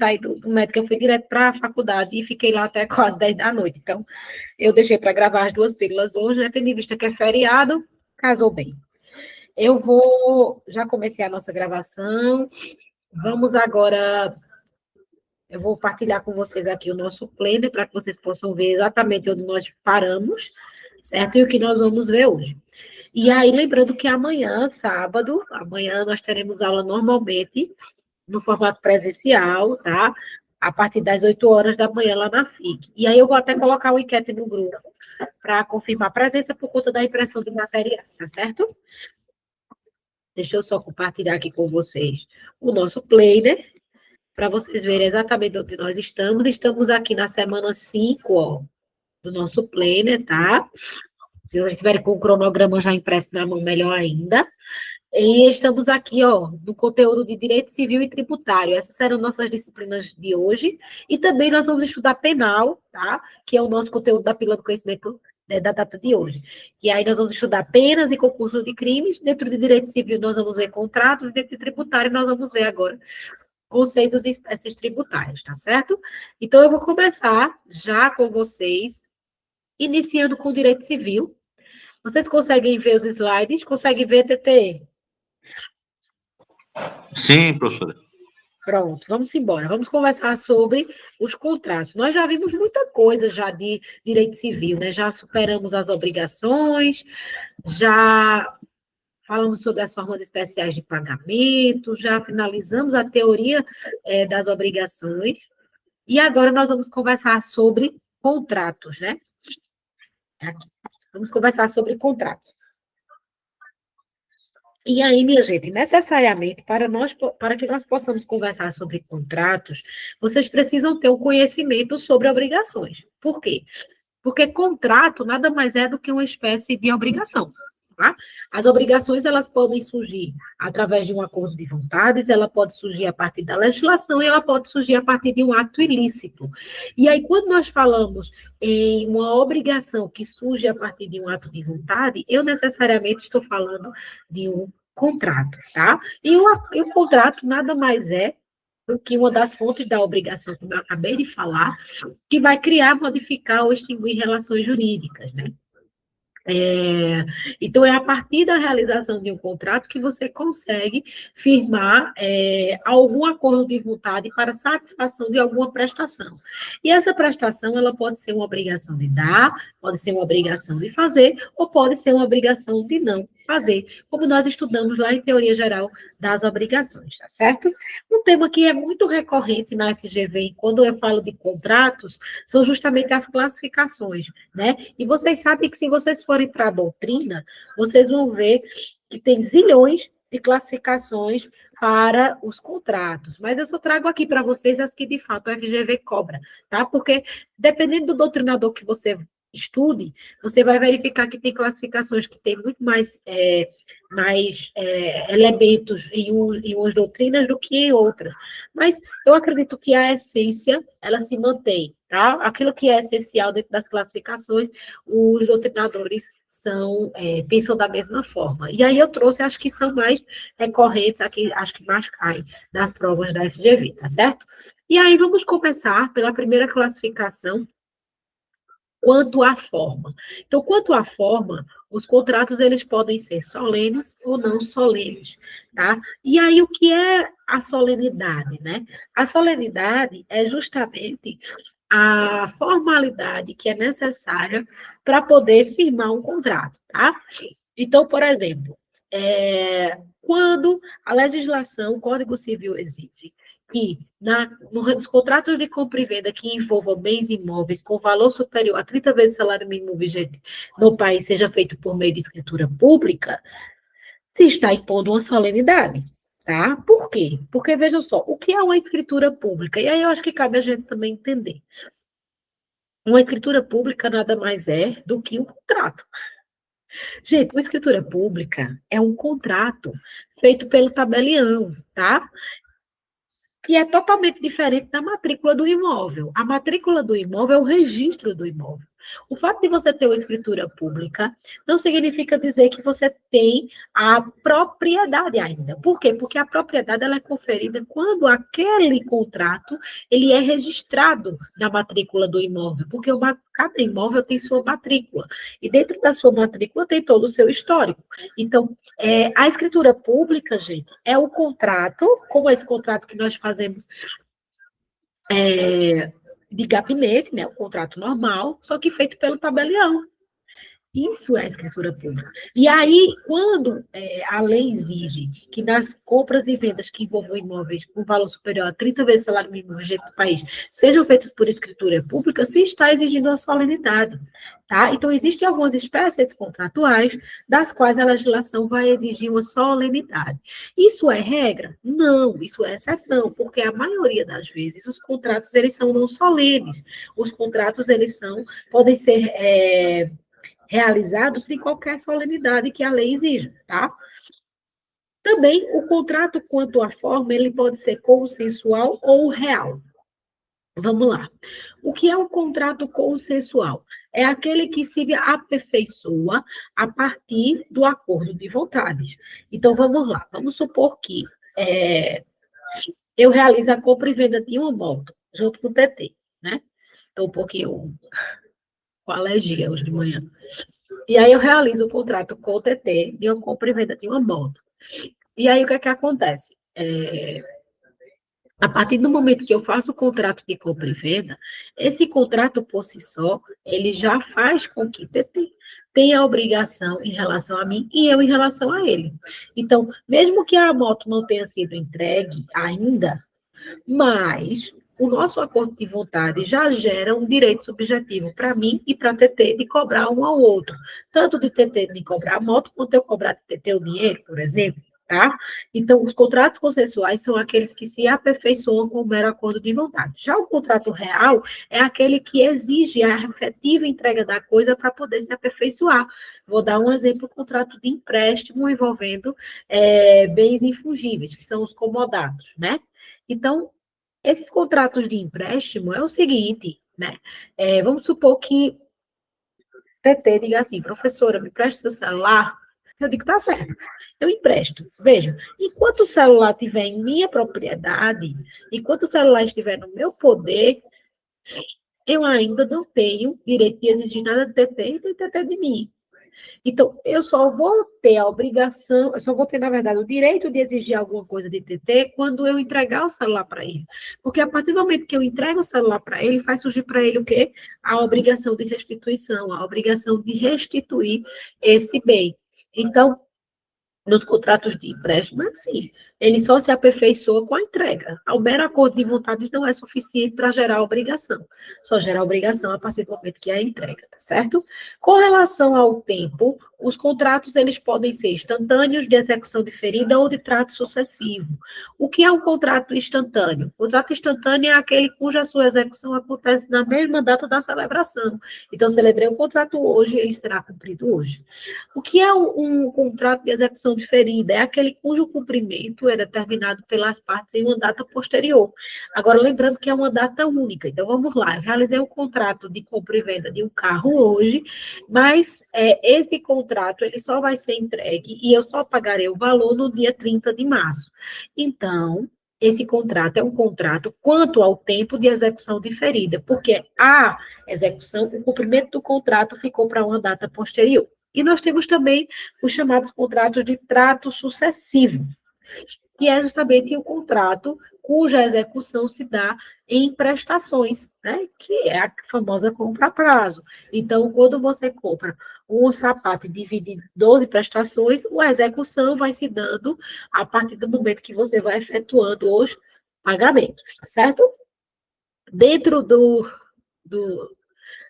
saí do médico, eu fui direto para a faculdade e fiquei lá até quase 10 da noite. Então, eu deixei para gravar as duas pílulas hoje, né? Tendo em vista que é feriado, casou bem. Já comecei a nossa gravação. Vamos agora, eu vou partilhar com vocês aqui o nosso planner para que vocês possam ver exatamente onde nós paramos, certo? E o que nós vamos ver hoje. E aí, lembrando que amanhã, sábado, amanhã nós teremos aula normalmente, no formato presencial, tá? A partir das 8 horas da manhã lá na FIC. E aí eu vou até colocar o enquete no grupo para confirmar a presença por conta da impressão do material, tá certo? Deixa eu só compartilhar aqui com vocês o nosso planner, para vocês verem exatamente onde nós estamos. Estamos aqui na semana 5, ó, do nosso planner, tá? Se vocês estiverem com o cronograma já impresso na mão, melhor ainda. E estamos aqui, ó, no conteúdo de Direito Civil e Tributário. Essas serão nossas disciplinas de hoje. E também nós vamos estudar penal, tá? Que é o nosso conteúdo da pílula do conhecimento, né, da data de hoje. E aí nós vamos estudar penas e concurso de crimes. Dentro de Direito Civil nós vamos ver contratos. E dentro de Tributário nós vamos ver agora conceitos e espécies tributárias, tá certo? Então eu vou começar já com vocês, iniciando com Direito Civil. Vocês conseguem ver os slides? Conseguem ver, TT? Sim, professora. Pronto, vamos embora. Vamos conversar sobre os contratos. Nós já vimos muita coisa já de direito civil, né? Já superamos as obrigações, já falamos sobre as formas especiais de pagamento, já finalizamos a teoria das obrigações, e agora nós vamos conversar sobre contratos, né? Aqui. Vamos conversar sobre contratos. E aí, minha gente, necessariamente, para que nós possamos conversar sobre contratos, vocês precisam ter o conhecimento sobre obrigações. Por quê? Porque contrato nada mais é do que uma espécie de obrigação. Tá? As obrigações, elas podem surgir através de um acordo de vontades, ela pode surgir a partir da legislação e ela pode surgir a partir de um ato ilícito. E aí, quando nós falamos em uma obrigação que surge a partir de um ato de vontade, eu necessariamente estou falando de um contrato, tá? E o contrato nada mais é do que uma das fontes da obrigação, como eu acabei de falar, que vai criar, modificar ou extinguir relações jurídicas, né? Então, é a partir da realização de um contrato que você consegue firmar algum acordo de vontade para satisfação de alguma prestação. E essa prestação, ela pode ser uma obrigação de dar, pode ser uma obrigação de fazer, ou pode ser uma obrigação de não fazer, como nós estudamos lá em Teoria Geral das Obrigações, tá certo? Um tema que é muito recorrente na FGV, quando eu falo de contratos, são justamente as classificações, né? E vocês sabem que se vocês forem para a doutrina, vocês vão ver que tem zilhões de classificações para os contratos, mas eu só trago aqui para vocês as que de fato a FGV cobra, tá? Porque dependendo do doutrinador que você estude, você vai verificar que tem classificações que têm muito mais elementos em umas doutrinas do que em outras. Mas eu acredito que a essência, ela se mantém, tá? Aquilo que é essencial dentro das classificações, os doutrinadores pensam da mesma forma. E aí eu trouxe, acho que são mais recorrentes, aqui, acho que mais caem nas provas da FGV, tá certo? E aí vamos começar pela primeira classificação, quanto à forma. Então, quanto à forma, os contratos, eles podem ser solenes ou não solenes, tá? E aí, o que é a solenidade, né? A solenidade é justamente a formalidade que é necessária para poder firmar um contrato, tá? Então, por exemplo, quando a legislação, o Código Civil exige que nos contratos de compra e venda que envolvam bens imóveis com valor superior a 30 vezes o salário mínimo vigente no país seja feito por meio de escritura pública, se está impondo uma solenidade, tá? Por quê? Porque, vejam só, o que é uma escritura pública? E aí eu acho que cabe a gente também entender. Uma escritura pública nada mais é do que um contrato. Gente, uma escritura pública é um contrato feito pelo tabelião, tá? Que é totalmente diferente da matrícula do imóvel. A matrícula do imóvel é o registro do imóvel. O fato de você ter uma escritura pública não significa dizer que você tem a propriedade ainda. Por quê? Porque a propriedade ela é conferida quando aquele contrato ele é registrado na matrícula do imóvel, porque cada imóvel tem sua matrícula, e dentro da sua matrícula tem todo o seu histórico. Então, a escritura pública, gente, é o contrato, como esse contrato que nós fazemos de gabinete, né, o contrato normal, só que feito pelo tabelião. Isso é a escritura pública. E aí, quando a lei exige que nas compras e vendas que envolvam imóveis com valor superior a 30 vezes o salário mínimo vigente do país sejam feitos por escritura pública, se está exigindo a solenidade. Tá? Então, existem algumas espécies contratuais das quais a legislação vai exigir uma solenidade. Isso é regra? Não, isso é exceção, porque a maioria das vezes os contratos eles são não solenes. Os contratos eles podem ser realizado sem qualquer solenidade que a lei exija, tá? Também o contrato, quanto à forma, ele pode ser consensual ou real. Vamos lá. O que é um contrato consensual? É aquele que se aperfeiçoa a partir do acordo de vontades. Então, vamos lá. Vamos supor que eu realizo a compra e venda de uma moto, junto com o TT, né? Estou um pouquinho com alergia hoje de manhã. E aí eu realizo o contrato com o TT de uma compra e venda de uma moto. E aí o que é que acontece? A partir do momento que eu faço o contrato de compra e venda, esse contrato por si só, ele já faz com que o TT tenha a obrigação em relação a mim e eu em relação a ele. Então, mesmo que a moto não tenha sido entregue ainda, mas o nosso acordo de vontade já gera um direito subjetivo para mim e para a TT de cobrar um ao outro. Tanto de TT de cobrar a moto, quanto eu cobrar de TT o dinheiro, por exemplo. Tá? Então, os contratos consensuais são aqueles que se aperfeiçoam com o mero acordo de vontade. Já o contrato real é aquele que exige a efetiva entrega da coisa para poder se aperfeiçoar. Vou dar um exemplo, o contrato de empréstimo envolvendo bens infungíveis, que são os comodatos, né? Então, esses contratos de empréstimo é o seguinte, né? Vamos supor que PT diga assim, professora, me preste seu celular. Eu digo, tá certo, eu empresto. Veja, enquanto o celular estiver em minha propriedade, enquanto o celular estiver no meu poder, eu ainda não tenho direito de exigir nada de TT e de TT de mim. Então, eu só vou ter a obrigação, eu só vou ter, na verdade, o direito de exigir alguma coisa de TT quando eu entregar o celular para ele. Porque a partir do momento que eu entrego o celular para ele, faz surgir para ele o quê? A obrigação de restituição, a obrigação de restituir esse bem. Então, nos contratos de empréstimo, sim, ele só se aperfeiçoa com a entrega. O mero acordo de vontade não é suficiente para gerar obrigação. Só gera obrigação a partir do momento que é a entrega, tá certo? Com relação ao tempo, os contratos eles podem ser instantâneos, de execução diferida ou de trato sucessivo. O que é um contrato instantâneo? O contrato instantâneo é aquele cuja sua execução acontece na mesma data da celebração. Então, celebrei o contrato hoje, ele será cumprido hoje. O que é um contrato de execução diferida? É aquele cujo cumprimento é determinado pelas partes em uma data posterior. Agora, lembrando que é uma data única. Então, vamos lá. Eu realizei um contrato de compra e venda de um carro hoje, mas esse contrato ele só vai ser entregue e eu só pagarei o valor no dia 30 de março. Então, esse contrato é um contrato quanto ao tempo de execução diferida, porque a execução, o cumprimento do contrato ficou para uma data posterior. E nós temos também os chamados contratos de trato sucessivo, que é justamente o contrato cuja execução se dá em prestações, né? Que é a famosa compra a prazo. Então, quando você compra um sapato e divide em 12 prestações, a execução vai se dando a partir do momento que você vai efetuando os pagamentos, tá certo? Dentro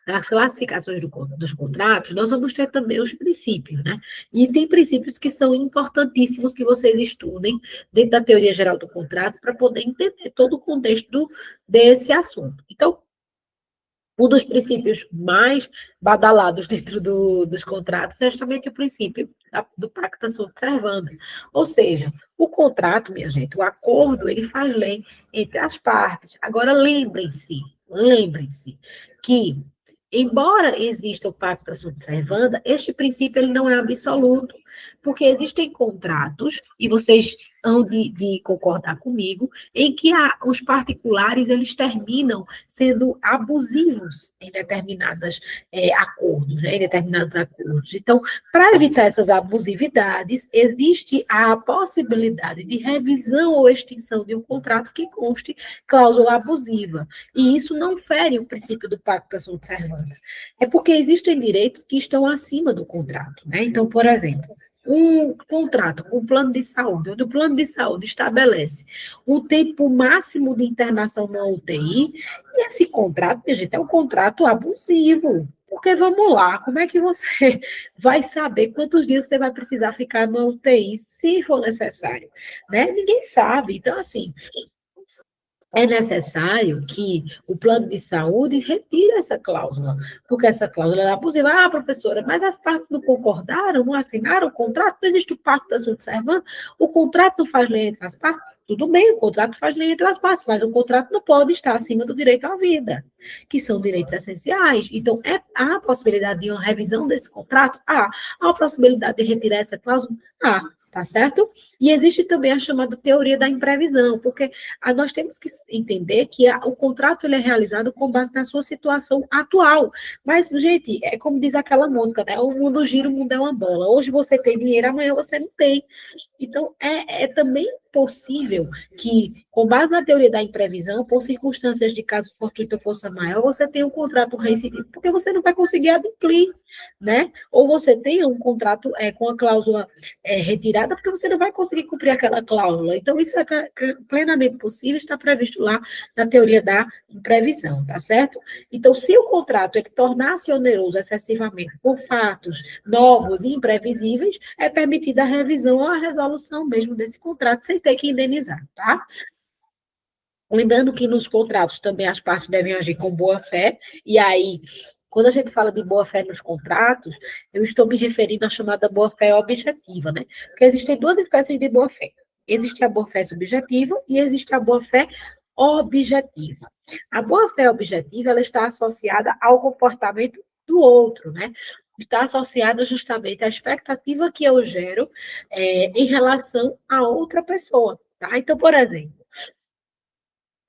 das classificações dos contratos, nós vamos ter também os princípios, né? E tem princípios que são importantíssimos que vocês estudem dentro da teoria geral do contrato para poder entender todo o contexto desse assunto. Então, um dos princípios mais badalados dentro dos contratos é justamente o princípio do pacta sunt servanda. Ou seja, o contrato, minha gente, o acordo, ele faz lei entre as partes. Agora, lembrem-se que embora exista o pacta sunt servanda, este princípio ele não é absoluto, porque existem contratos, e vocês hão de concordar comigo, em que os particulares eles terminam sendo abusivos em determinadas acordos, né, em determinados acordos. Então, para evitar essas abusividades, existe a possibilidade de revisão ou extinção de um contrato que conste cláusula abusiva. E isso não fere o princípio do pacta sunt servanda. É porque existem direitos que estão acima do contrato, né? Então, por exemplo, um contrato com o plano de saúde, onde o plano de saúde estabelece o tempo máximo de internação na UTI, e esse contrato, gente, é um contrato abusivo. Porque vamos lá, como é que você vai saber quantos dias você vai precisar ficar na UTI, se for necessário, né? Ninguém sabe. Então, assim, é necessário que o plano de saúde retire essa cláusula, porque essa cláusula é abusiva. Ah, professora, mas as partes não concordaram, não assinaram o contrato, não existe o pacto sunt servanda, o contrato não faz lei entre as partes. Tudo bem, o contrato faz lei entre as partes, mas o contrato não pode estar acima do direito à vida, que são direitos essenciais. Então, há a possibilidade de uma revisão desse contrato? Há a possibilidade de retirar essa cláusula? Tá certo? E existe também a chamada teoria da imprevisão, porque nós temos que entender que o contrato ele é realizado com base na sua situação atual. Mas, gente, é como diz aquela música, né? O mundo gira, o mundo é uma bola. Hoje você tem dinheiro, amanhã você não tem. Então, é também possível que, com base na teoria da imprevisão, por circunstâncias de caso fortuito ou força maior, você tenha um contrato reincidido, porque você não vai conseguir adimplir, né? Ou você tenha um contrato com a cláusula retirada, porque você não vai conseguir cumprir aquela cláusula. Então, isso é plenamente possível, está previsto lá na teoria da imprevisão, tá certo? Então, se o contrato ele tornar-se oneroso excessivamente por fatos novos e imprevisíveis, é permitida a revisão ou a resolução mesmo desse contrato, sem ter que indenizar, tá? Lembrando que nos contratos também as partes devem agir com boa-fé, e aí, quando a gente fala de boa-fé nos contratos, eu estou me referindo à chamada boa-fé objetiva, né? Porque existem duas espécies de boa-fé. Existe a boa-fé subjetiva e existe a boa-fé objetiva. A boa-fé objetiva, ela está associada ao comportamento do outro, né? Está associada justamente à expectativa que eu gero em relação a outra pessoa, tá? Então, por exemplo,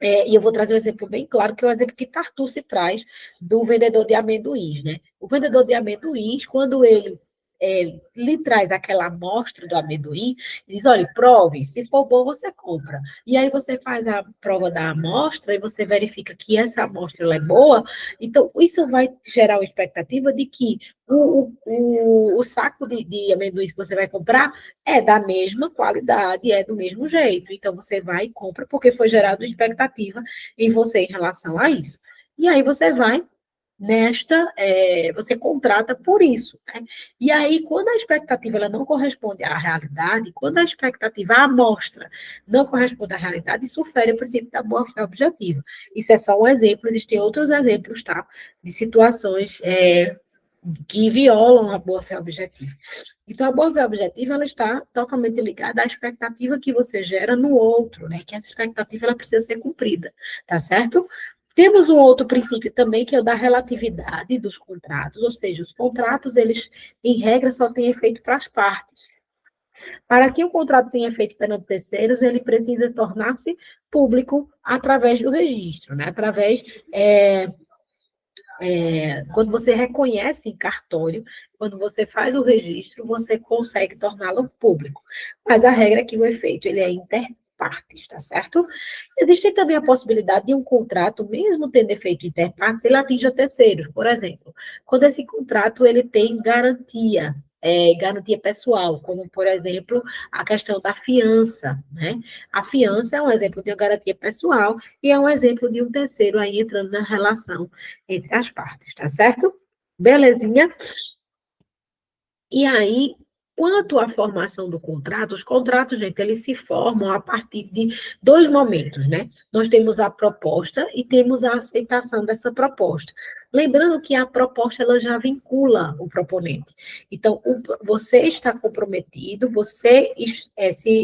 e eu vou trazer um exemplo bem claro, que é o exemplo que Tartuce traz do vendedor de amendoins, né? O vendedor de amendoins, quando ele lhe traz aquela amostra do amendoim, ele diz, olha, prove, se for bom, você compra. E aí você faz a prova da amostra e você verifica que essa amostra ela é boa, então isso vai gerar uma expectativa de que o saco de amendoins que você vai comprar é da mesma qualidade, é do mesmo jeito. Então, você vai e compra, porque foi gerada uma expectativa em você em relação a isso. E aí você vai você contrata por isso, né? E aí, quando a expectativa ela não corresponde à realidade, quando a expectativa, a amostra, não corresponde à realidade, isso fere o princípio da boa-fé objetiva. Isso é só um exemplo, existem outros exemplos, tá? De situações que violam a boa-fé objetiva. Então, a boa-fé objetiva, ela está totalmente ligada à expectativa que você gera no outro, né? Que essa expectativa, ela precisa ser cumprida, tá certo? Temos um outro princípio também, que é o da relatividade dos contratos, ou seja, os contratos, eles, em regra, só têm efeito para as partes. Para que o contrato tenha efeito perante terceiros, ele precisa tornar-se público através do registro, né? Através quando você reconhece em cartório, quando você faz o registro, você consegue torná-lo público. Mas a regra é que o efeito ele é interpartes, tá certo? Existe também a possibilidade de um contrato, mesmo tendo efeito interpartes, ele atinja terceiros. Por exemplo, quando esse contrato ele tem garantia, garantia pessoal, como, por exemplo, a questão da fiança, né? A fiança é um exemplo de uma garantia pessoal e é um exemplo de um terceiro aí entrando na relação entre as partes, tá certo? Belezinha? E aí, quanto à formação do contrato, os contratos, gente, eles se formam a partir de dois momentos, né? Nós temos a proposta e temos a aceitação dessa proposta. Lembrando que a proposta ela já vincula o proponente. Então, você está comprometido, você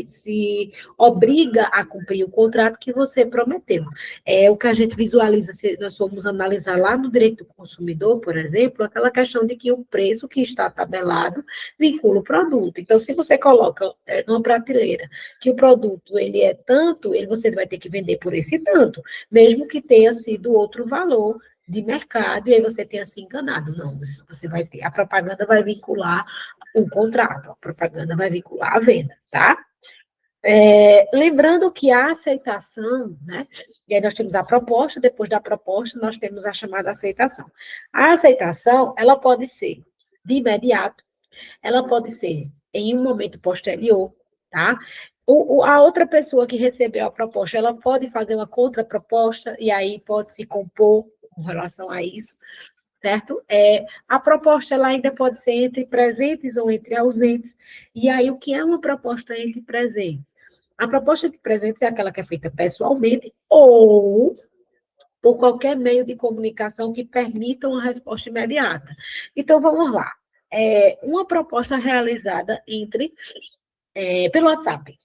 se obriga a cumprir o contrato que você prometeu. É o que a gente visualiza, se nós formos analisar lá no direito do consumidor, por exemplo, aquela questão de que o preço que está tabelado vincula o produto. Então, se você coloca numa prateleira que o produto ele é tanto, você vai ter que vender por esse tanto, mesmo que tenha sido outro valor de mercado, e aí você tenha se enganado. Não, você vai ter, a propaganda vai vincular o contrato, a propaganda vai vincular a venda, tá? Lembrando que a aceitação, né? E aí nós temos a proposta, depois da proposta nós temos a chamada aceitação. A aceitação, ela pode ser de imediato, ela pode ser em um momento posterior, tá? A outra pessoa que recebeu a proposta, ela pode fazer uma contraproposta, e aí pode se compor com relação a isso, certo? A proposta ela ainda pode ser entre presentes ou entre ausentes. E aí, o que é uma proposta entre presentes? A proposta entre presentes é aquela que é feita pessoalmente ou por qualquer meio de comunicação que permita uma resposta imediata. Então, vamos lá. Uma proposta realizada pelo WhatsApp.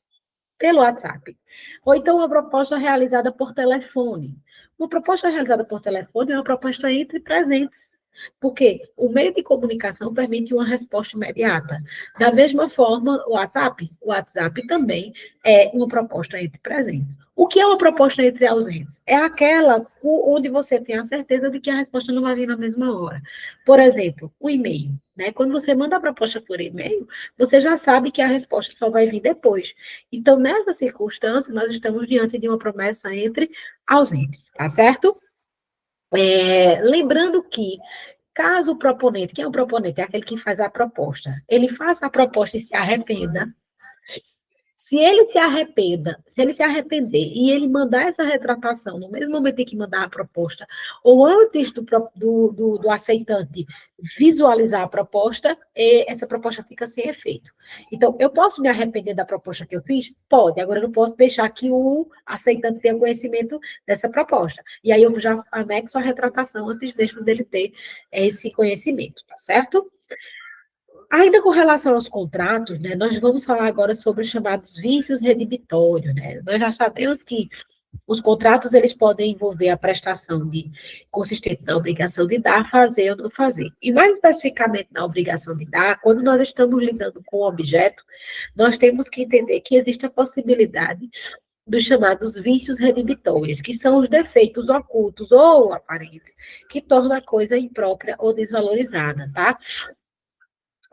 Pelo WhatsApp. Ou então uma proposta realizada por telefone. Uma proposta realizada por telefone é uma proposta entre presentes. Porque o meio de comunicação permite uma resposta imediata. Da mesma forma, o WhatsApp também é uma proposta entre presentes. O que é uma proposta entre ausentes? É aquela onde você tem a certeza de que a resposta não vai vir na mesma hora. Por exemplo, o e-mail. Né? Quando você manda a proposta por e-mail, você já sabe que a resposta só vai vir depois. Então, nessa circunstância, nós estamos diante de uma promessa entre ausentes, tá certo? Lembrando que, caso o proponente, quem é o proponente? É aquele que faz a proposta. Ele faça a proposta e se arrependa. Se ele se arrepender e ele mandar essa retratação no mesmo momento em que mandar a proposta, ou antes do aceitante visualizar a proposta, essa proposta fica sem efeito. Então, eu posso me arrepender da proposta que eu fiz? Pode. Agora, eu não posso deixar que o aceitante tenha conhecimento dessa proposta. E aí, eu já anexo a retratação antes mesmo dele ter esse conhecimento, tá certo? Ainda com relação aos contratos, né, nós vamos falar agora sobre os chamados vícios redibitórios, né? Nós já sabemos que os contratos, eles podem envolver a prestação consistente na obrigação de dar, fazer ou não fazer. E mais especificamente na obrigação de dar, quando nós estamos lidando com o objeto, nós temos que entender que existe a possibilidade dos chamados vícios redibitórios, que são os defeitos ocultos ou aparentes, que tornam a coisa imprópria ou desvalorizada, tá?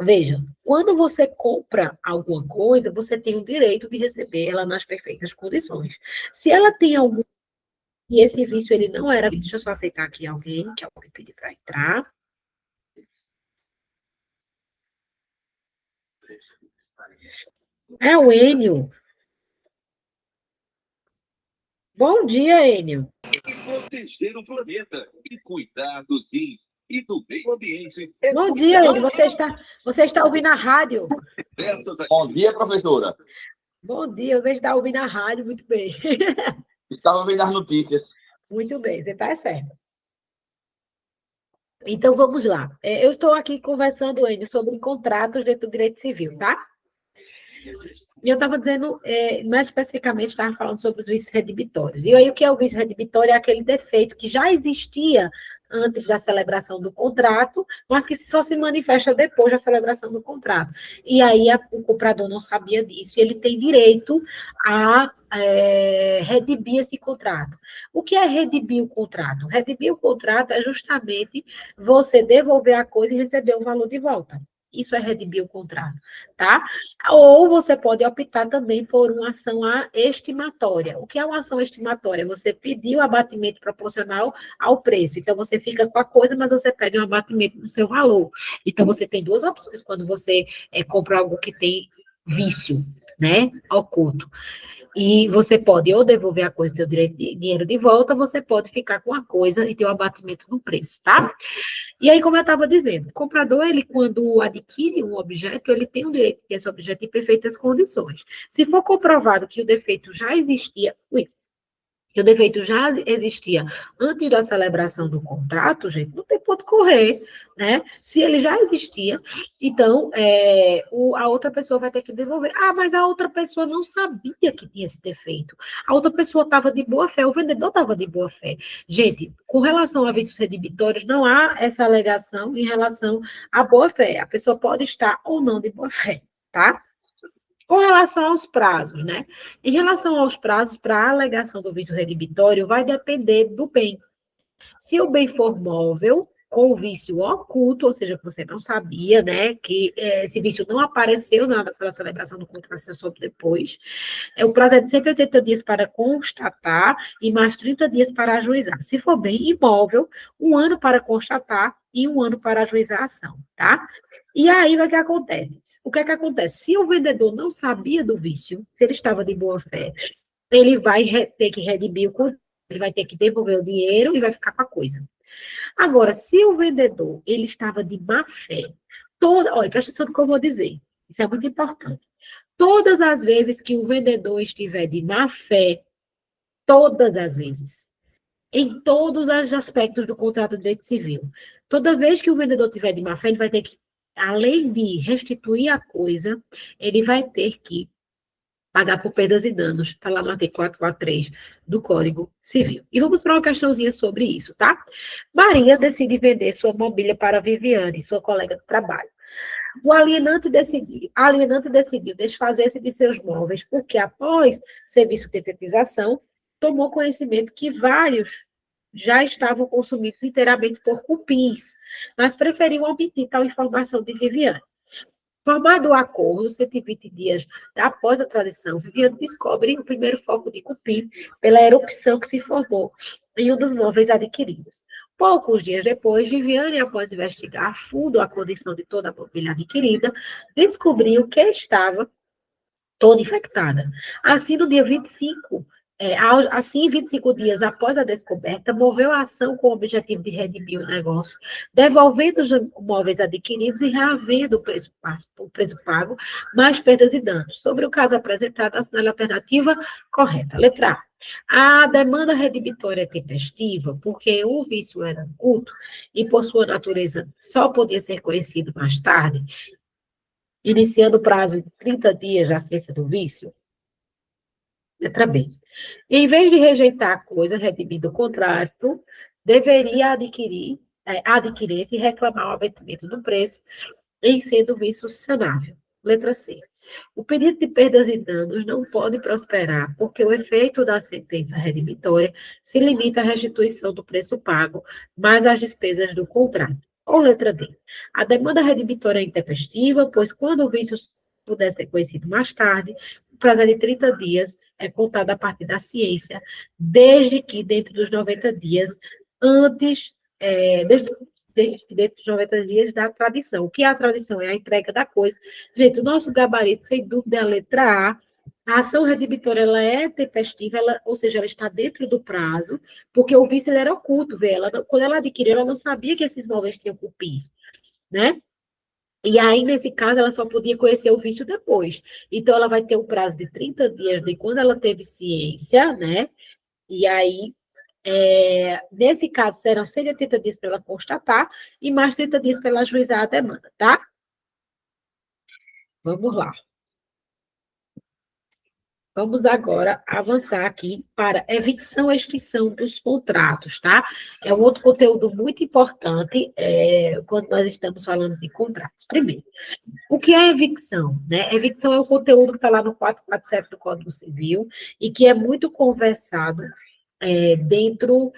Veja, quando você compra alguma coisa, você tem o direito de receber ela nas perfeitas condições. Se ela tem algum... E esse vício, ele não era... Deixa eu só aceitar aqui alguém, que alguém pediu para entrar. É o Enio. Bom dia, Enio. Proteger o planeta e cuidar dos rins e do meio ambiente. Bom dia, Enio. Você está ouvindo a rádio? Bom dia, professora. Bom dia, você está ouvindo a rádio, muito bem. Estava ouvindo as notícias. Muito bem, você está certo. Então, vamos lá. Eu estou aqui conversando, Enio, sobre contratos dentro do direito civil, tá? E eu estava dizendo, mais especificamente, estava falando sobre os vícios redibitórios. E aí, o que é o vício redibitório? É aquele defeito que já existia antes da celebração do contrato, mas que só se manifesta depois da celebração do contrato. E aí, o comprador não sabia disso, e ele tem direito a redimir esse contrato. O que é redimir o contrato? Redimir o contrato é justamente você devolver a coisa e receber o valor de volta. Isso é redimir o contrato, tá? Ou você pode optar também por uma ação estimatória. O que é uma ação estimatória? Você pediu o abatimento proporcional ao preço. Então, você fica com a coisa, mas você pede um abatimento no seu valor. Então, você tem duas opções quando você compra algo que tem vício, né? Oculto. E você pode ou devolver a coisa e ter o direito de dinheiro de volta, você pode ficar com a coisa e ter o abatimento no preço, tá? E aí, como eu estava dizendo, o comprador, ele, quando adquire um objeto, ele tem o direito de ter esse objeto em perfeitas condições. Se for comprovado que o defeito já existia... que o defeito já existia antes da celebração do contrato, gente, não tem ponto correr, né? Se ele já existia, então a outra pessoa vai ter que devolver. Ah, mas a outra pessoa não sabia que tinha esse defeito. A outra pessoa estava de boa fé, o vendedor estava de boa fé. Gente, com relação a vícios redibitórios, não há essa alegação em relação à boa fé. A pessoa pode estar ou não de boa fé, tá? Com relação aos prazos, né? Em relação aos prazos, para a alegação do vício redibitório, vai depender do bem. Se o bem for móvel, com o vício oculto, ou seja, que você não sabia, né, que esse vício não apareceu pela celebração do contrato, você soube depois, o prazo é de 180 dias para constatar e mais 30 dias para ajuizar. Se for bem imóvel, 1 ano para constatar e 1 ano para ajuizar a ação, tá? E aí, o que acontece? O que é que acontece? Se o vendedor não sabia do vício, se ele estava de boa fé, ele vai ter que redimir o contrato, ele vai ter que devolver o dinheiro e vai ficar com a coisa. Agora, se o vendedor, ele estava de má fé, olha, presta atenção no que eu vou dizer, isso é muito importante. Todas as vezes que o vendedor estiver de má fé, todas as vezes, em todos os aspectos do contrato de direito civil, toda vez que o vendedor estiver de má fé, ele vai ter que, além de restituir a coisa, ele vai ter que pagar por perdas e danos, está lá no artigo 443 do Código Civil. E vamos para uma questãozinha sobre isso, tá? Maria decide vender sua mobília para Viviane, sua colega de trabalho. A alienante decidiu desfazer-se de seus móveis, porque após serviço de detetização, tomou conhecimento que vários já estavam consumidos inteiramente por cupins, mas preferiu omitir tal informação de Viviane. Formado o acordo, 120 dias após a transição, Viviane descobre o primeiro foco de cupim pela erupção que se formou em um dos móveis adquiridos. Poucos dias depois, Viviane, após investigar a fundo a condição de toda a mobília adquirida, descobriu que estava toda infectada. Assim, no dia 25, 25 dias após a descoberta, moveu a ação com o objetivo de redimir o negócio, devolvendo os móveis adquiridos e reavendo o preço pago, mais perdas e danos. Sobre o caso apresentado, assinale a alternativa correta. Letra A. A demanda redibitória é tempestiva, porque o vício era oculto e, por sua natureza, só podia ser conhecido mais tarde, iniciando o prazo de 30 dias da ciência do vício. Letra B. Em vez de rejeitar a coisa, redimir do contrato, deveria adquirente reclamar o abatimento do preço em sendo vício sanável. Letra C. O pedido de perdas e danos não pode prosperar, porque o efeito da sentença redimitória se limita à restituição do preço pago, mais as despesas do contrato. Ou letra D. A demanda redimitória é intempestiva, pois quando o vício puder ser conhecido mais tarde, o prazo de 30 dias é contado a partir da ciência, desde que dentro dos 90 dias, dentro dos 90 dias da tradição. O que é a tradição? É a entrega da coisa. Gente, o nosso gabarito, sem dúvida, é a letra A. A ação redibitória, ela é tempestiva, ou seja, ela está dentro do prazo, porque o vício ele era oculto, quando ela adquiriu, ela não sabia que esses móveis tinham cupins, né? E aí, nesse caso, ela só podia conhecer o vício depois. Então, ela vai ter um prazo de 30 dias de quando ela teve ciência, né? E aí, nesse caso, serão 180 dias para ela constatar e mais 30 dias para ela ajuizar a demanda, tá? Vamos lá. Vamos agora avançar aqui para evicção e extinção dos contratos, tá? É um outro conteúdo muito importante quando nós estamos falando de contratos. Primeiro, o que é evicção? Né? Evicção é o conteúdo que está lá no 447 do Código Civil e que é muito conversado dentro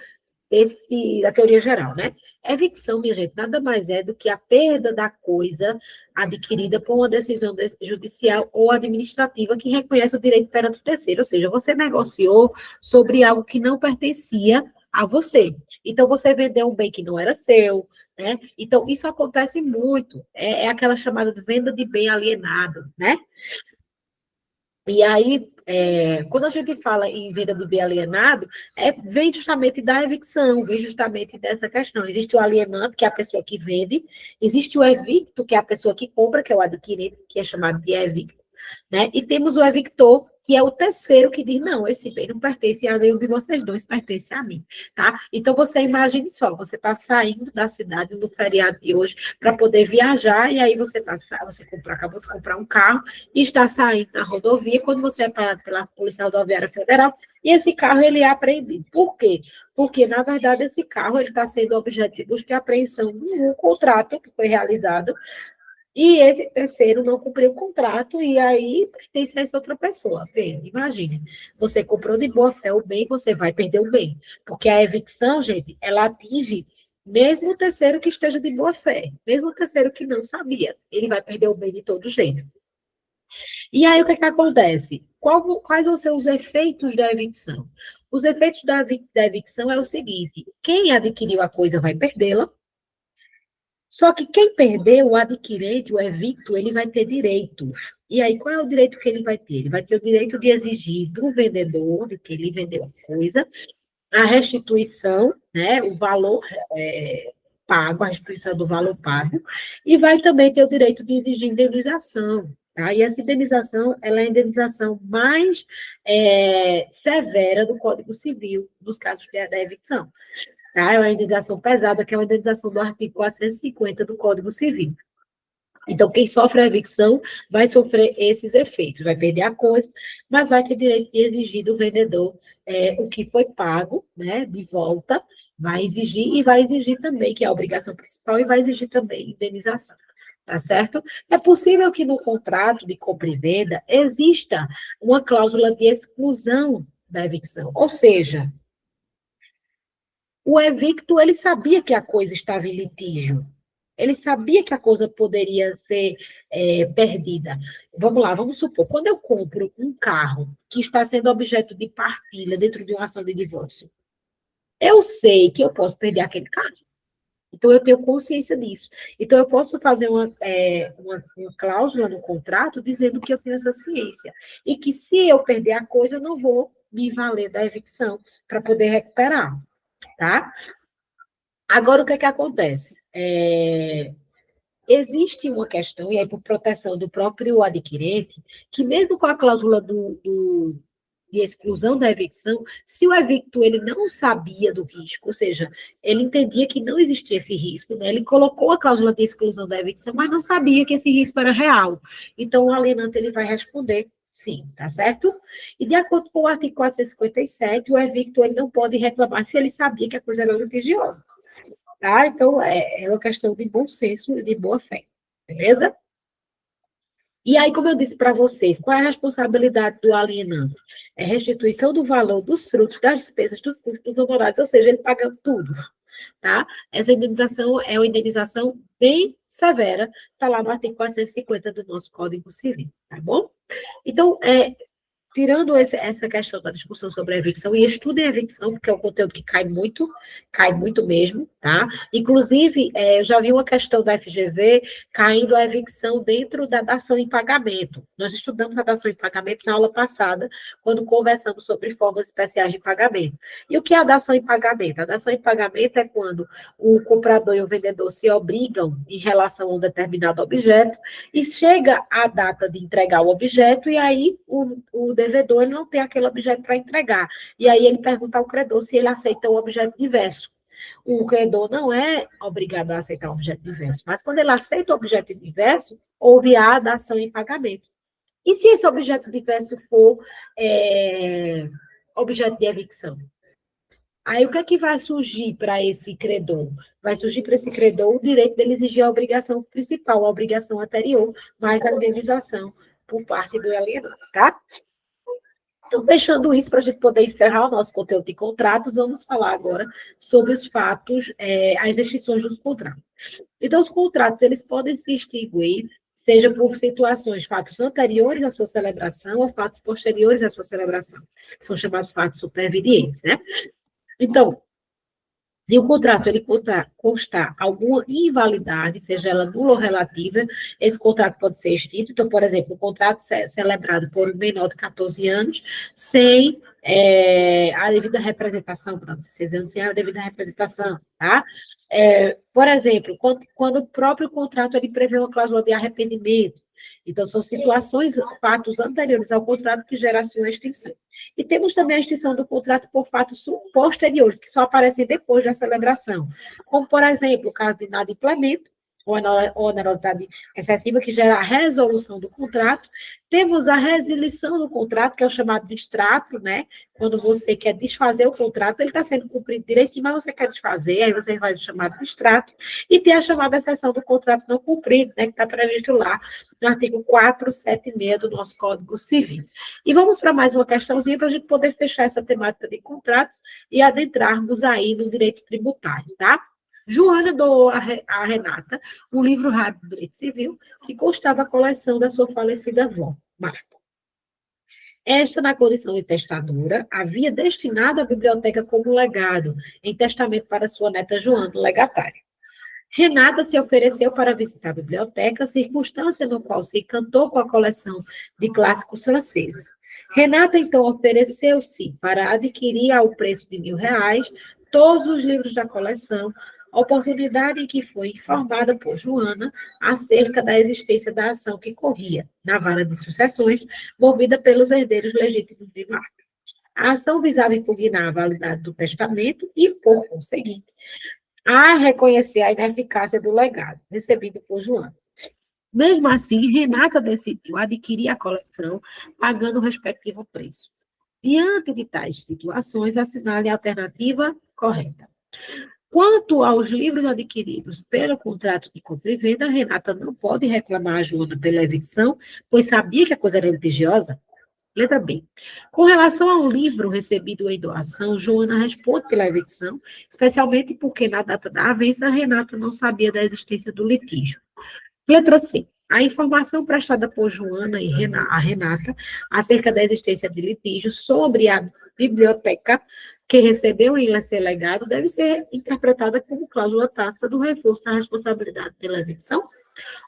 da teoria geral, né? Evicção, minha gente, nada mais é do que a perda da coisa adquirida por uma decisão judicial ou administrativa que reconhece o direito perante o terceiro, ou seja, você negociou sobre algo que não pertencia a você. Então, você vendeu um bem que não era seu, né? Então, isso acontece muito, é aquela chamada de venda de bem alienado, né? E aí, quando a gente fala em venda de bem alienado, vem justamente da evicção, vem justamente dessa questão. Existe o alienante, que é a pessoa que vende, existe o evicto, que é a pessoa que compra, que é o adquirente, que é chamado de evicto. né? E temos o evictor, que é o terceiro que diz, não, esse bem não pertence a nenhum de vocês dois, pertence a mim, tá? Então, você imagine só, você está saindo da cidade no feriado de hoje para poder viajar, e aí acabou de comprar um carro e está saindo na rodovia, quando você é parado pela Polícia Rodoviária Federal, e esse carro, ele é apreendido. Por quê? Porque, na verdade, esse carro está sendo objeto de busca e apreensão de um contrato que foi realizado, e esse terceiro não cumpriu o contrato, e aí pertence a essa outra pessoa. Vê, imagine, você comprou de boa fé o bem, você vai perder o bem. Porque a evicção, gente, ela atinge mesmo o terceiro que esteja de boa fé, mesmo o terceiro que não sabia, ele vai perder o bem de todo jeito. E aí, o que acontece? Quais vão ser os efeitos da evicção? Os efeitos da evicção é o seguinte: quem adquiriu a coisa vai perdê-la, só que quem perdeu, o adquirente, o evicto, ele vai ter direitos. E aí, qual é o direito que ele vai ter? Ele vai ter o direito de exigir do vendedor, de que ele vendeu a coisa, a restituição, né, o valor pago, a restituição do valor pago, e vai também ter o direito de exigir indenização. Tá? E essa indenização, ela é a indenização mais severa do Código Civil, dos casos da evicção. Tá? É uma indenização pesada, que é uma indenização do artigo 450 do Código Civil. Então, quem sofre a evicção vai sofrer esses efeitos, vai perder a coisa, mas vai ter direito de exigir do vendedor o que foi pago, né, de volta, vai exigir, e vai exigir também, que é a obrigação principal, e vai exigir também indenização, tá certo? É possível que no contrato de compra e venda exista uma cláusula de exclusão da evicção, ou seja, o evicto, ele sabia que a coisa estava em litígio. Ele sabia que a coisa poderia ser perdida. Vamos lá, vamos supor, quando eu compro um carro que está sendo objeto de partilha dentro de uma ação de divórcio, eu sei que eu posso perder aquele carro. Então, eu tenho consciência disso. Então, eu posso fazer uma cláusula no contrato dizendo que eu tenho essa ciência. E que se eu perder a coisa, eu não vou me valer da evicção para poder recuperar. Tá? Agora, o que acontece? Existe uma questão, e aí por proteção do próprio adquirente, que mesmo com a cláusula de exclusão da evicção, se o evicto ele não sabia do risco, ou seja, ele entendia que não existia esse risco, né? Ele colocou a cláusula de exclusão da evicção, mas não sabia que esse risco era real. Então, o alienante ele vai responder sim, tá certo? E de acordo com o artigo 457, o evicto ele não pode reclamar se ele sabia que a coisa era litigiosa. Tá? Então, é uma questão de bom senso e de boa fé, beleza? E aí, como eu disse para vocês, qual é a responsabilidade do alienante? É restituição do valor dos frutos, das despesas, dos custos, dos honorários, ou seja, ele paga tudo, tá? Essa indenização é uma indenização bem severa, está lá no artigo 450 do nosso Código Civil, tá bom? Então, tirando essa questão da discussão sobre a evicção, e estudem a evicção, porque é um conteúdo que cai muito mesmo, tá? Inclusive, eu já vi uma questão da FGV caindo a evicção dentro da dação em pagamento. Nós estudamos a dação em pagamento na aula passada, quando conversamos sobre formas especiais de pagamento. E o que é a dação em pagamento? A dação em pagamento é quando o comprador e o vendedor se obrigam em relação a um determinado objeto, e chega a data de entregar o objeto, e aí o devedor ele não tem aquele objeto para entregar. E aí ele pergunta ao credor se ele aceita o objeto diverso. O credor não é obrigado a aceitar o objeto diverso, mas quando ele aceita o objeto diverso, houve a dação em pagamento. E se esse objeto diverso for objeto de evicção? Aí o que é que vai surgir para esse credor? Vai surgir para esse credor o direito dele exigir a obrigação principal, a obrigação anterior, mais a indenização por parte do alienado, tá? Então, deixando isso para a gente poder encerrar o nosso conteúdo de contratos, vamos falar agora sobre os fatos, as extinções dos contratos. Então, os contratos, eles podem se extinguir, seja por situações, fatos anteriores à sua celebração ou fatos posteriores à sua celebração, que são chamados fatos supervenientes, né? Então, se o contrato ele constar alguma invalidade, seja ela nula ou relativa, esse contrato pode ser extinto. Então, por exemplo, o contrato celebrado por um menor de 14 anos, sem a devida representação, para 16 anos, sem a devida representação, tá? Por exemplo, quando o próprio contrato ele prevê uma cláusula de arrependimento, Então, são situações, fatos anteriores ao contrato que geram a sua extinção. E temos também a extinção do contrato por fatos posteriores, que só aparecem depois da celebração, como, por exemplo, o caso de inadimplemento, ou onerosidade excessiva, que gera a resolução do contrato. Temos a resilição do contrato, que é o chamado de extrato, né? Quando você quer desfazer o contrato, ele está sendo cumprido direitinho, mas você quer desfazer, aí você vai chamar de extrato. E tem a chamada exceção do contrato não cumprido, né? Que está previsto lá no artigo 476 do nosso Código Civil. E vamos para mais uma questãozinha para a gente poder fechar essa temática de contratos e adentrarmos aí no direito tributário, tá? Joana doou a Renata um livro rápido do direito civil que constava a coleção da sua falecida avó, Marta. Esta, na condição de testadora, havia destinado a biblioteca como legado, em testamento para sua neta Joana, legatária. Renata se ofereceu para visitar a biblioteca, circunstância no qual se encantou com a coleção de clássicos franceses. Renata, então, ofereceu-se para adquirir ao preço de R$ 1.000 todos os livros da coleção, oportunidade em que foi informada por Joana acerca da existência da ação que corria na vara de sucessões, movida pelos herdeiros legítimos de Marta. A ação visava impugnar a validade do testamento e, por conseguinte, a reconhecer a ineficácia do legado recebido por Joana. Mesmo assim, Renata decidiu adquirir a coleção, pagando o respectivo preço. Diante de tais situações, assinale a alternativa correta. Quanto aos livros adquiridos pelo contrato de compra e venda, Renata não pode reclamar a Joana pela evição, pois sabia que a coisa era litigiosa. Letra B. Com relação ao livro recebido em doação, Joana responde pela evição, especialmente porque na data da avença, Renata não sabia da existência do litígio. Letra C. A informação prestada por Joana e a Renata acerca da existência de litígio sobre a biblioteca que recebeu em ser legado deve ser interpretada como cláusula tácita do reforço da responsabilidade pela evição.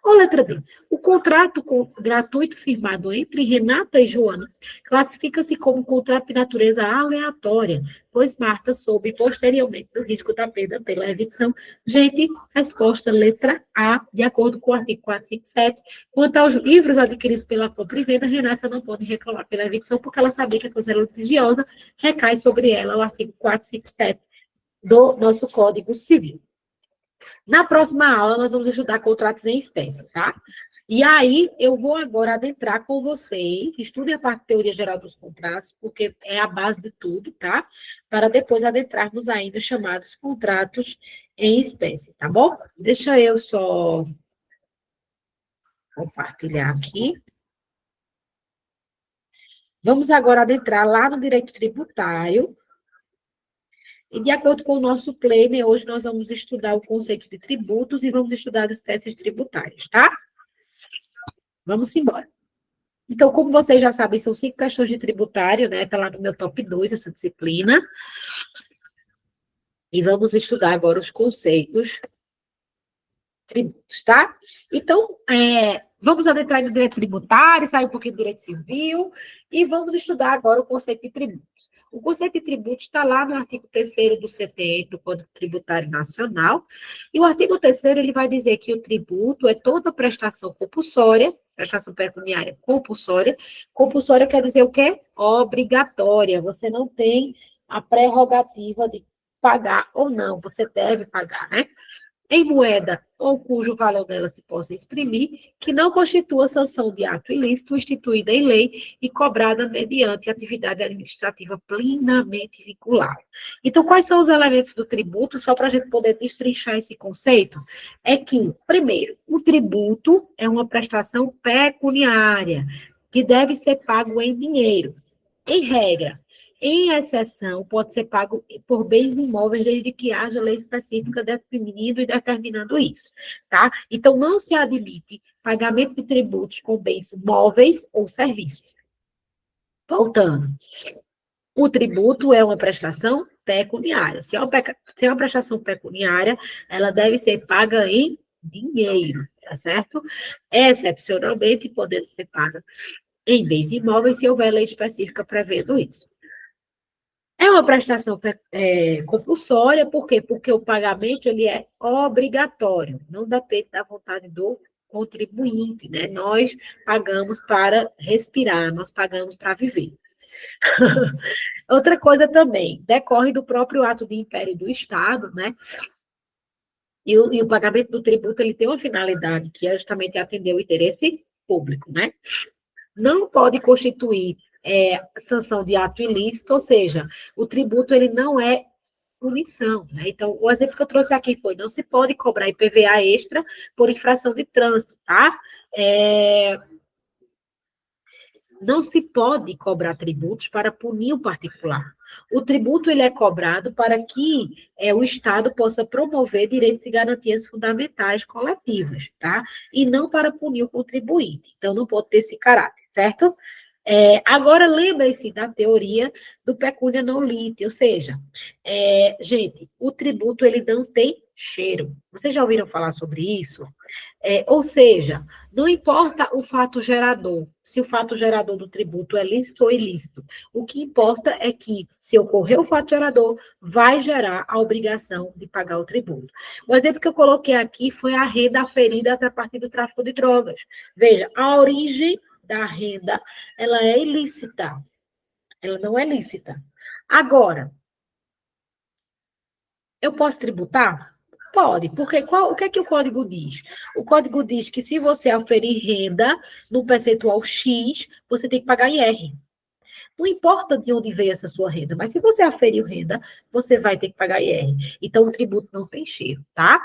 Ou letra D. O contrato gratuito firmado entre Renata e Joana classifica-se como contrato de natureza aleatória, pois Marta soube posteriormente do risco da perda pela evição. Gente, resposta letra A, de acordo com o artigo 457. Quanto aos livros adquiridos pela compra e venda, Renata não pode reclamar pela evição, porque ela sabia que a coisa era litigiosa, recai sobre ela o artigo 457 do nosso Código Civil. Na próxima aula, nós vamos estudar contratos em espécie, tá? E aí, eu vou agora adentrar com vocês, estudem a parte de teoria geral dos contratos, porque é a base de tudo, tá? Para depois adentrarmos aí nos chamados contratos em espécie, tá bom? Deixa eu só compartilhar aqui. Vamos agora adentrar lá no direito tributário. E de acordo com o nosso planner, hoje nós vamos estudar o conceito de tributos e vamos estudar as espécies tributárias, tá? Vamos embora. Então, como vocês já sabem, são 5 questões de tributário, né? Está lá no meu top 2 essa disciplina. E vamos estudar agora os conceitos tributos, tá? Então, vamos adentrar no direito tributário, sair um pouquinho do direito civil e vamos estudar agora o conceito de tributos. O conceito de tributo está lá no artigo 3º do CTN, do Código Tributário Nacional, e o artigo 3º ele vai dizer que o tributo é toda prestação compulsória, prestação pecuniária compulsória. Compulsória quer dizer o quê? Obrigatória. Você não tem a prerrogativa de pagar ou não, você deve pagar, né? Em moeda ou cujo valor dela se possa exprimir, que não constitua sanção de ato ilícito instituída em lei e cobrada mediante atividade administrativa plenamente vinculada. Então, quais são os elementos do tributo, só para a gente poder destrinchar esse conceito? É que, primeiro, o tributo é uma prestação pecuniária, que deve ser pago em dinheiro. Em regra, em exceção, pode ser pago por bens imóveis, desde que haja lei específica definindo e determinando isso, tá? Então, não se admite pagamento de tributos com bens móveis ou serviços. Voltando, o tributo é uma prestação pecuniária. Se é uma prestação pecuniária, ela deve ser paga em dinheiro, tá certo? Excepcionalmente, podendo ser paga em bens imóveis, se houver lei específica prevendo isso. É uma prestação compulsória, por quê? Porque o pagamento ele é obrigatório, não depende da vontade do contribuinte, né? Nós pagamos para respirar, nós pagamos para viver. Outra coisa também, decorre do próprio ato de império do Estado, né? E o pagamento do tributo, ele tem uma finalidade, que é justamente atender o interesse público, né? Não pode constituir sanção de ato ilícito, ou seja, o tributo, ele não é punição, né? Então, o exemplo que eu trouxe aqui foi, não se pode cobrar IPVA extra por infração de trânsito, tá? Não se pode cobrar tributos para punir o particular. O tributo, ele é cobrado para que o Estado possa promover direitos e garantias fundamentais coletivas, tá? E não para punir o contribuinte. Então, não pode ter esse caráter, certo? Agora, lembre-se da teoria do pecúnia non lite, ou seja, gente, o tributo, ele não tem cheiro. Vocês já ouviram falar sobre isso? Ou seja, não importa o fato gerador, se o fato gerador do tributo é lícito ou ilícito. O que importa é que, se ocorrer o fato gerador, vai gerar a obrigação de pagar o tributo. O exemplo que eu coloquei aqui foi a renda aferida a partir do tráfico de drogas. Veja, a origem da renda, ela é ilícita. Ela não é lícita. Agora, eu posso tributar? Pode, porque o que é que o código diz? O código diz que se você aferir renda no percentual X, você tem que pagar IR. Não importa de onde veio essa sua renda, mas se você aferiu renda, você vai ter que pagar IR. Então, o tributo não tem cheiro, tá?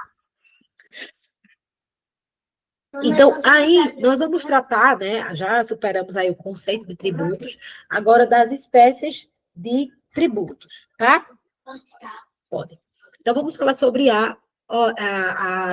Então, aí, nós vamos tratar, né, já superamos aí o conceito de tributos, agora das espécies de tributos, tá? Pode. Então, vamos falar sobre a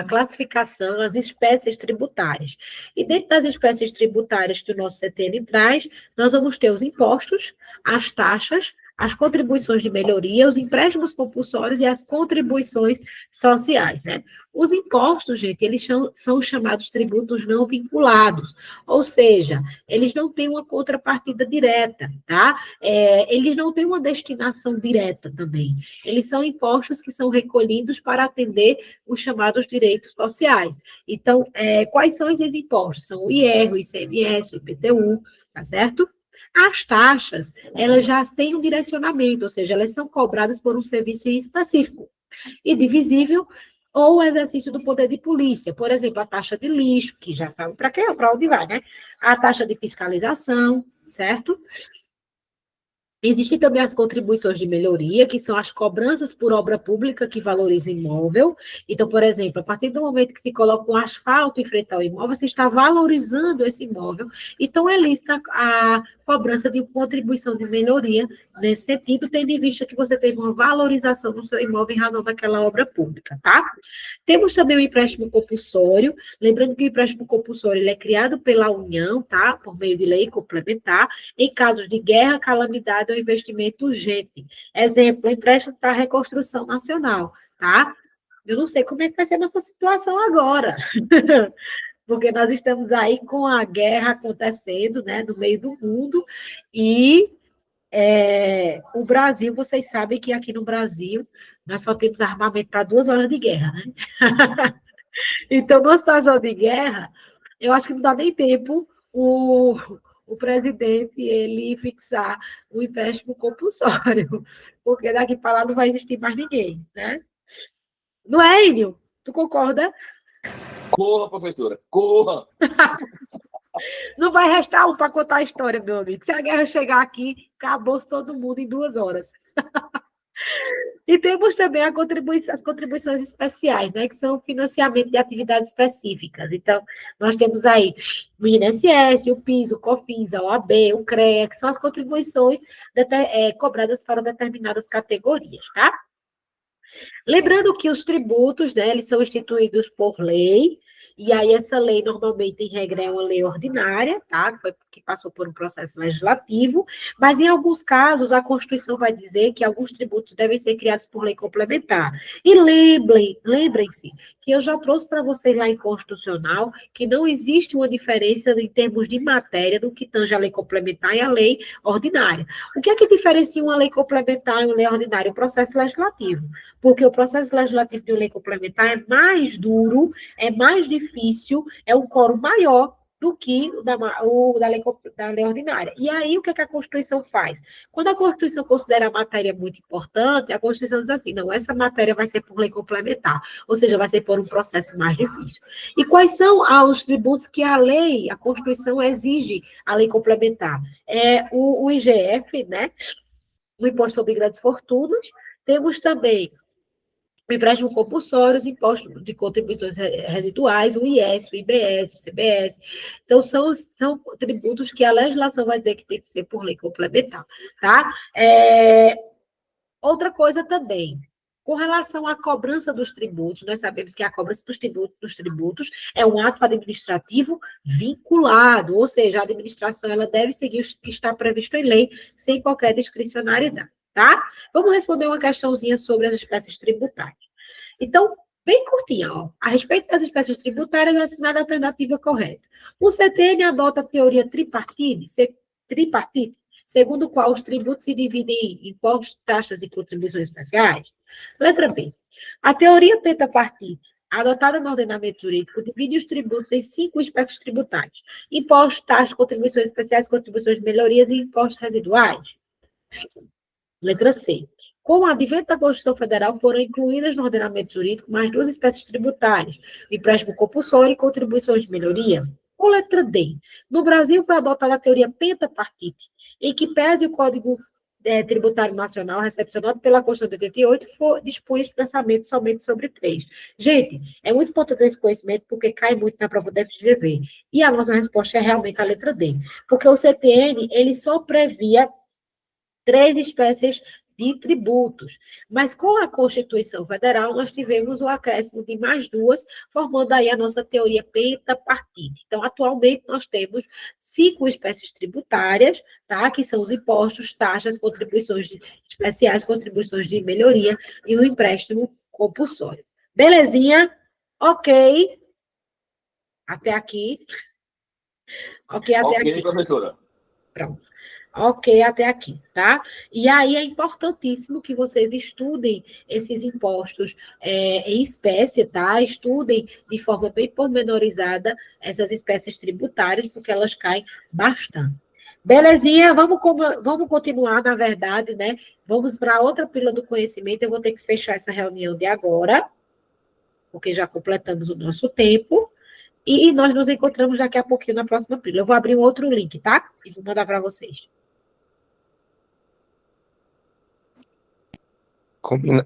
classificação, as espécies tributárias. E dentro das espécies tributárias que o nosso CTN traz, nós vamos ter os impostos, as taxas, as contribuições de melhoria, os empréstimos compulsórios e as contribuições sociais, né? Os impostos, gente, eles são chamados tributos não vinculados, ou seja, eles não têm uma contrapartida direta, tá? Eles não têm uma destinação direta também. Eles são impostos que são recolhidos para atender os chamados direitos sociais. Então, quais são esses impostos? São o IR, o ICMS, o IPTU, tá certo? As taxas, elas já têm um direcionamento, ou seja, elas são cobradas por um serviço específico e divisível ou o exercício do poder de polícia. Por exemplo, a taxa de lixo, que já sabe para onde vai, né? A taxa de fiscalização, certo? Existem também as contribuições de melhoria, que são as cobranças por obra pública que valoriza imóvel. Então, por exemplo, a partir do momento que se coloca um asfalto em frente ao imóvel, você está valorizando esse imóvel. Então, é lícita a cobrança de contribuição de melhoria nesse sentido, tendo em vista que você teve uma valorização do seu imóvel em razão daquela obra pública, tá? Temos também o empréstimo compulsório, lembrando que o empréstimo compulsório ele é criado pela União, tá? Por meio de lei complementar, em casos de guerra, calamidade ou investimento urgente. Exemplo, empréstimo para a reconstrução nacional, tá? Eu não sei como é que vai ser a nossa situação agora, porque nós estamos aí com a guerra acontecendo, né, no meio do mundo, e o Brasil, vocês sabem que aqui no Brasil, nós só temos armamento para 2 horas de guerra, né? Então, numa situação de guerra, eu acho que não dá nem tempo o presidente ele fixar o empréstimo compulsório, porque daqui para lá não vai existir mais ninguém, né? Não é, Enio? Tu concorda? Corra, professora, corra! Não vai restar um para contar a história, meu amigo. Se a guerra chegar aqui, acabou-se todo mundo em 2 horas. E temos também as contribuições especiais, né, que são financiamento de atividades específicas. Então, nós temos aí o INSS, o PIS, o COFINS, a OAB, o CREA, que são as contribuições cobradas para determinadas categorias, tá? Lembrando que os tributos, né, eles são instituídos por lei, e aí essa lei, normalmente, em regra, é uma lei ordinária, tá? que passou por um processo legislativo, mas em alguns casos a Constituição vai dizer que alguns tributos devem ser criados por lei complementar. E lembrem-se que eu já trouxe para vocês lá em Constitucional que não existe uma diferença em termos de matéria do que tange a lei complementar e a lei ordinária. O que é que diferencia uma lei complementar e uma lei ordinária? O processo legislativo. Porque o processo legislativo de uma lei complementar é mais duro, é mais difícil, é um quórum maior do que o da lei ordinária. E aí, o que é que a Constituição faz? Quando a Constituição considera a matéria muito importante, a Constituição diz assim, não, essa matéria vai ser por lei complementar, ou seja, vai ser por um processo mais difícil. E quais são os tributos que a Constituição exige a lei complementar? O IGF, né? O Imposto sobre Grandes Fortunas, temos também o empréstimo compulsório, os impostos de contribuições residuais, o IS, o IBS, o CBS. Então, são tributos que a legislação vai dizer que tem que ser por lei complementar, tá? Outra coisa também, com relação à cobrança dos tributos, nós sabemos que a cobrança dos tributos é um ato administrativo vinculado, ou seja, a administração ela deve seguir o que está previsto em lei, sem qualquer discricionariedade. Tá? Vamos responder uma questãozinha sobre as espécies tributárias. Então, bem curtinha, ó. A respeito das espécies tributárias, é assinada a alternativa correta. O CTN adota a teoria tripartite, segundo a qual os tributos se dividem em impostos, taxas e contribuições especiais. Letra B. A teoria pentapartite, adotada no ordenamento jurídico, divide os tributos em 5 espécies tributárias: impostos, taxas, contribuições especiais, contribuições de melhorias e impostos residuais. Letra C. Com o advento da Constituição Federal, foram incluídas no ordenamento jurídico mais 2 espécies tributárias, o empréstimo compulsório e contribuições de melhoria. Ou letra D. No Brasil, foi adotada a teoria pentapartite, em que pese o Código Tributário Nacional, recepcionado pela Constituição de 88, dispõe expressamente somente sobre 3. Gente, é muito importante esse conhecimento, porque cai muito na prova da FGV. E a nossa resposta é realmente a letra D. Porque o CTN, ele só previa 3 espécies de tributos. Mas com a Constituição Federal, nós tivemos o acréscimo de mais 2, formando aí a nossa teoria pentapartite. Então, atualmente, nós temos 5 espécies tributárias, tá? Que são os impostos, taxas, contribuições especiais, contribuições de melhoria e o empréstimo compulsório. Belezinha? Ok. Até aqui. Ok, até aqui. Ok, professora. Pronto. Ok, até aqui, tá? E aí é importantíssimo que vocês estudem esses impostos em espécie, tá? Estudem de forma bem pormenorizada essas espécies tributárias, porque elas caem bastante. Belezinha, vamos continuar, na verdade, né? Vamos para outra pílula do conhecimento. Eu vou ter que fechar essa reunião de agora, porque já completamos o nosso tempo. E nós nos encontramos daqui a pouquinho na próxima pílula. Eu vou abrir um outro link, tá? E vou mandar para vocês. Combina.